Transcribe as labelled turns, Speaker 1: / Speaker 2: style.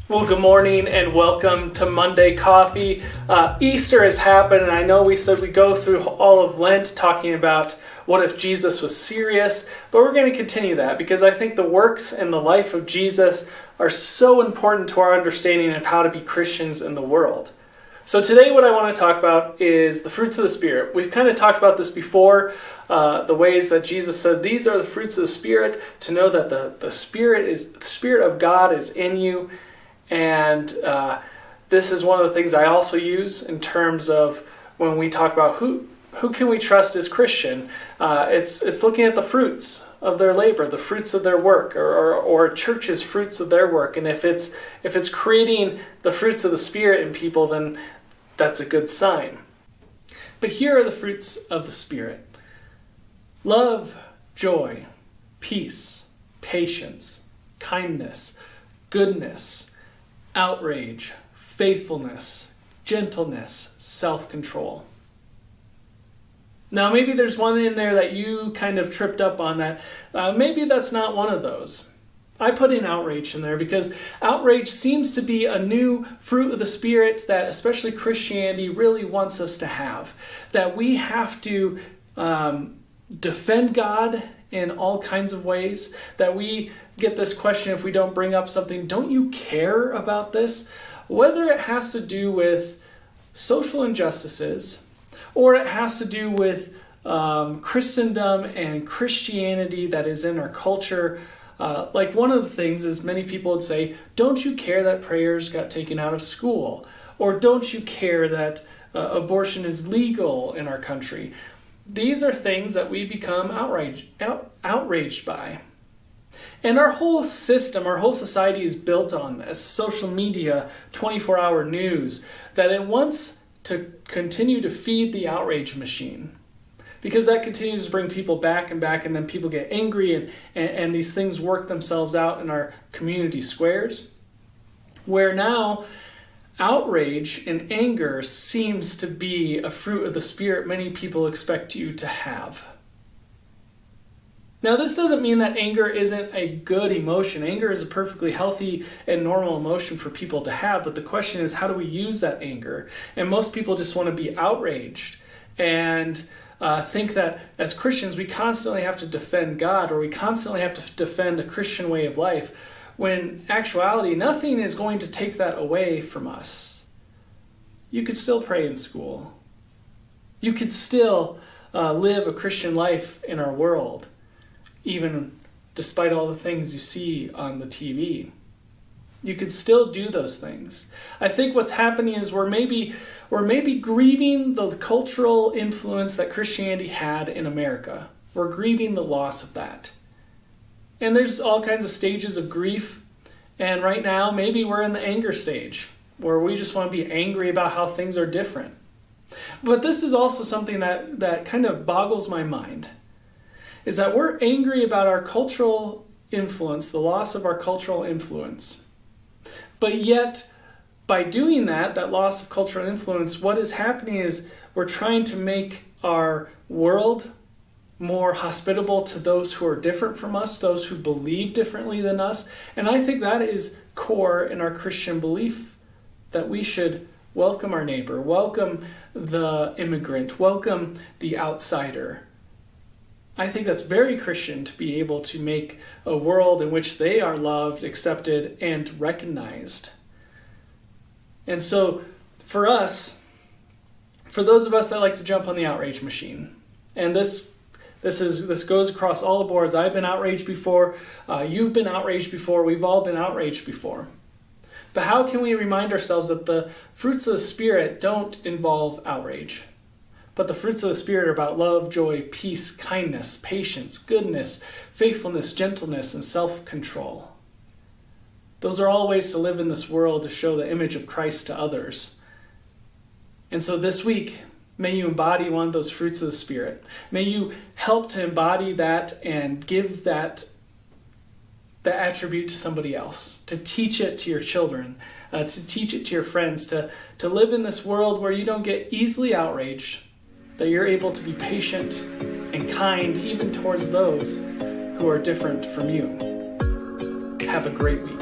Speaker 1: Well, good morning and welcome to Monday Coffee. Easter has happened, and I know we said we go through all of Lent talking about what if Jesus was serious, but we're going to continue that because I think the works and the life of Jesus are so important to our understanding of how to be Christians in the world. So today what I want to talk about is the fruits of the Spirit. We've kind of talked about this before, the ways that Jesus said these are the fruits of the Spirit, to know that the Spirit of God is in you. And this is one of the things I also use in terms of when we talk about who can we trust as Christian. It's looking at the fruits of their labor, the fruits of their work, or a church's fruits of their work. And if it's creating the fruits of the Spirit in people, then that's a good sign. But here are the fruits of the Spirit: love, joy, peace, patience, kindness, goodness, outrage, faithfulness, gentleness, self-control. Now, maybe there's one in there that you kind of tripped up on that. Maybe that's not one of those. I put in outrage in there because outrage seems to be a new fruit of the Spirit that especially Christianity really wants us to have. That we have to defend God in all kinds of ways. That we get this question if we don't bring up something, don't you care about this? Whether it has to do with social injustices or it has to do with Christendom and Christianity that is in our culture. Like one of the things is many people would say, don't you care that prayers got taken out of school? Or don't you care that abortion is legal in our country? These are things that we become outraged by. And our whole system, our whole society is built on this. Social media, 24-hour news, that it wants to continue to feed the outrage machine. Because that continues to bring people back and back, and then people get angry, and these things work themselves out in our community squares. Where now, outrage and anger seems to be a fruit of the Spirit many people expect you to have. Now, this doesn't mean that anger isn't a good emotion. Anger is a perfectly healthy and normal emotion for people to have, but the question is, how do we use that anger? And most people just want to be outraged and think that as Christians we constantly have to defend God, or we constantly have to defend a Christian way of life, when in actuality nothing is going to take that away from us. You could still pray in school. You could still live a Christian life in our world, even despite all the things you see on the TV. You could still do those things. I think what's happening is we're maybe grieving the cultural influence that Christianity had in America. We're grieving the loss of that. And there's all kinds of stages of grief. And right now, maybe we're in the anger stage, where we just want to be angry about how things are different. But this is also something that kind of boggles my mind, is that we're angry about our cultural influence, the loss of our cultural influence. But yet, by doing that loss of cultural influence, what is happening is we're trying to make our world more hospitable to those who are different from us, those who believe differently than us. And I think that is core in our Christian belief, that we should welcome our neighbor, welcome the immigrant, welcome the outsider. I think that's very Christian to be able to make a world in which they are loved, accepted, and recognized. And so for us, for those of us that like to jump on the outrage machine, and this goes across all the boards. I've been outraged before. You've been outraged before. We've all been outraged before. But how can we remind ourselves that the fruits of the Spirit don't involve outrage? But the fruits of the Spirit are about love, joy, peace, kindness, patience, goodness, faithfulness, gentleness, and self-control. Those are all ways to live in this world to show the image of Christ to others. And so this week, may you embody one of those fruits of the Spirit. May you help to embody that and give that attribute to somebody else, to teach it to your children, to teach it to your friends, to live in this world where you don't get easily outraged, that you're able to be patient and kind even towards those who are different from you. Have a great week.